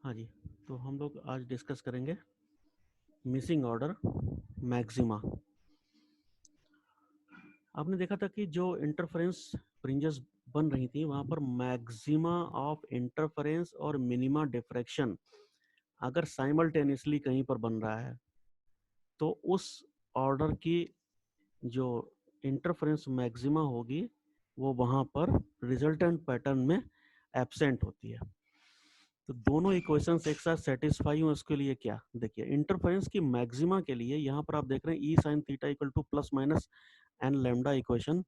हाँ जी, तो हम लोग आज डिस्कस करेंगे मिसिंग ऑर्डर मैक्सिमा। आपने देखा था कि जो इंटरफेरेंस फ्रिंजेस बन रही थी वहाँ पर मैक्सिमा ऑफ इंटरफेरेंस और मिनिमा डिफ्रैक्शन अगर साइमल्टेनियसली कहीं पर बन रहा है तो उस ऑर्डर की जो इंटरफेरेंस मैक्सिमा होगी वो वहाँ पर रिजल्टेंट पैटर्न में एब्सेंट होती है। तो दोनों इक्वेशंस एक साथ सेटिस्फाई हो इसके लिए क्या देखिए, इंटरफेरेंस की मैक्सिमा के लिए यहाँ पर आप देख रहे हैं e sine theta equal to plus minus n lambda equation,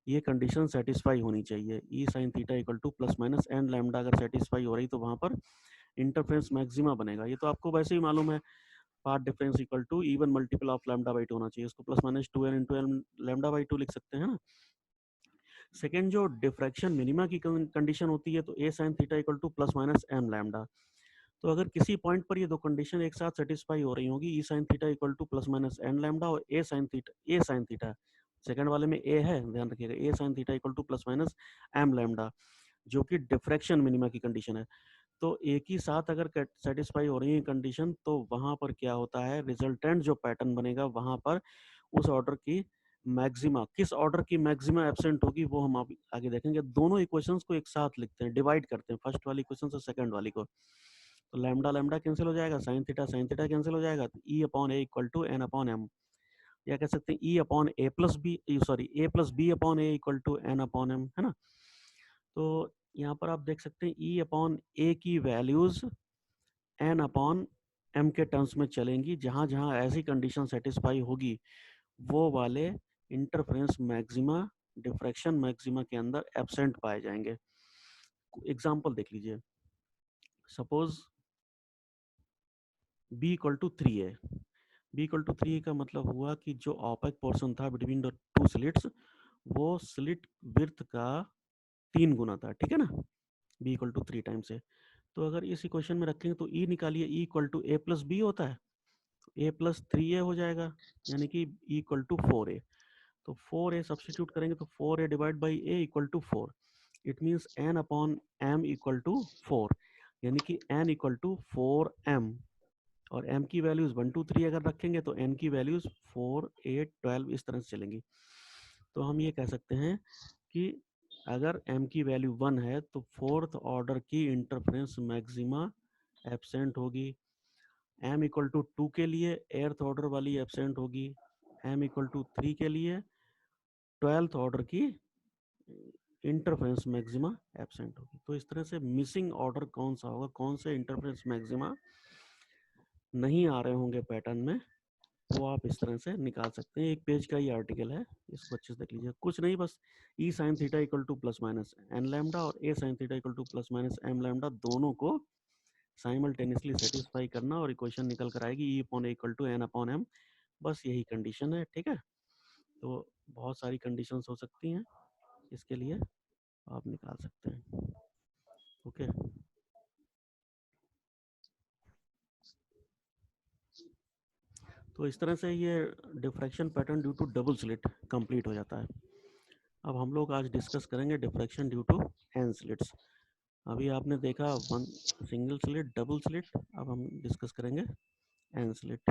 ये कंडीशन सेटिस्फाई होनी चाहिए। E sine theta equal to plus minus n lambda अगर सेटिस्फाई हो रही तो वहाँ पर इंटरफेरेंस मैक्सिमा बनेगा। ये तो आपको वैसे ही मालूम है, path difference equal to even multiple of lambda by two होना चाहिए। इसको plus minus two N into N lambda by two लिख सकते हैं ना। सेकेंड, जो डिफ्रैक्शन मिनिमा की कंडीशन होती है तो a sine theta equal to plus minus m lambda. तो अगर किसी पॉइंट पर ये दो कंडीशन एक साथ सेटिस्फाई हो रही होगी, e sine theta equal to plus minus n lambda और ए साइन थीटा सेकंड वाले में ए है, ध्यान रखिएगा, a sine theta equal to plus minus m lambda जो कि डिफ्रैक्शन मिनिमा की कंडीशन है। तो एक ही साथ अगर सेटिस्फाई हो रही है कंडीशन तो वहां पर क्या होता है, रिजल्टेंट जो पैटर्न बनेगा वहां पर उस ऑर्डर की मैक्सिमा, किस ऑर्डर की मैक्सिमा एब्सेंट होगी वो हम आगे देखेंगे। दोनों इक्वेशंस को एक साथ लिखते हैं, डिवाइड करते हैं, फर्स्ट वाली इक्वेशन से सेकंड वाली को। तो लैम्डा लैम्डा कैंसिल हो जाएगा, साइन थीटा कैंसिल हो जाएगा, तो E upon A equal to N upon M, या कह सकते हैं E upon A plus B, sorry A plus B upon A equal to N upon M, है ना। तो यहाँ पर आप देख सकते हैं ई अपॉन ए की वैल्यूज एन अपॉन एम के टर्म्स में चलेंगी। जहाँ जहाँ ऐसी कंडीशन सेटिस्फाई होगी वो वाले इंटरफेरेंस मैक्सिमा डिफ्रैक्शन मैक्सिमा के अंदर एब्सेंट पाए जाएंगे। एग्जाम्पल देख लीजिए, suppose B equal to 3a। B equal to 3a का मतलब हुआ कि जो ऑपेक पोर्शन था बिटवीन द टू स्लिट्स वो स्लिट विड्थ का 3 गुना था, ठीक है ना, B equal to 3 times A. तो अगर इस इक्वेशन में रखेंगे तो ई निकालिए, E equal to A plus B होता है, तो ए प्लस 3a हो जाएगा, यानी कि ई इक्वल टू 4a। तो 4a सब्सटीट्यूट करेंगे तो 4a divide by A equal to 4। It means N upon M equal to 4, यानी कि एन इक्वल टू 4m। और m की वैल्यूज 1 2 3 अगर रखेंगे तो n की वैल्यूज 4 8 12 इस तरह से चलेंगी। तो हम ये कह सकते हैं कि अगर m की वैल्यू 1 है तो फोर्थ ऑर्डर की इंटरफेरेंस मैक्सिमा एब्सेंट होगी। m इक्वल टू 2 के लिए एर्थ ऑर्डर वाली एब्सेंट होगी, m इक्वल टू 3 के लिए ट्वेल्थ ऑर्डर की इंटरफेरेंस मैक्सिमा एब्सेंट होगी। तो इस तरह से मिसिंग ऑर्डर कौन सा होगा, कौन से इंटरफेरेंस मैक्सिमा नहीं आ रहे होंगे पैटर्न में, वो आप इस तरह से निकाल सकते हैं। एक पेज का ही आर्टिकल है, इसको अच्छे से देख लीजिए। कुछ नहीं, बस e sine theta equal to plus minus n lambda और a sine theta equal to plus minus m lambda दोनों को साइमल्टेनियसली सेटिस्फाई करना और इक्वेशन निकल कर आएगी E upon A equal to N upon M. बस यही कंडीशन है, ठीक है। तो बहुत सारी कंडीशंस हो सकती हैं, इसके लिए आप निकाल सकते हैं, ओके। तो इस तरह से ये diffraction pattern due to double slit complete हो जाता है। अब हम लोग आज डिस्कस करेंगे diffraction due to N slits. अभी आपने देखा one single slit, double slit, अब हम डिस्कस करेंगे एन स्लिट।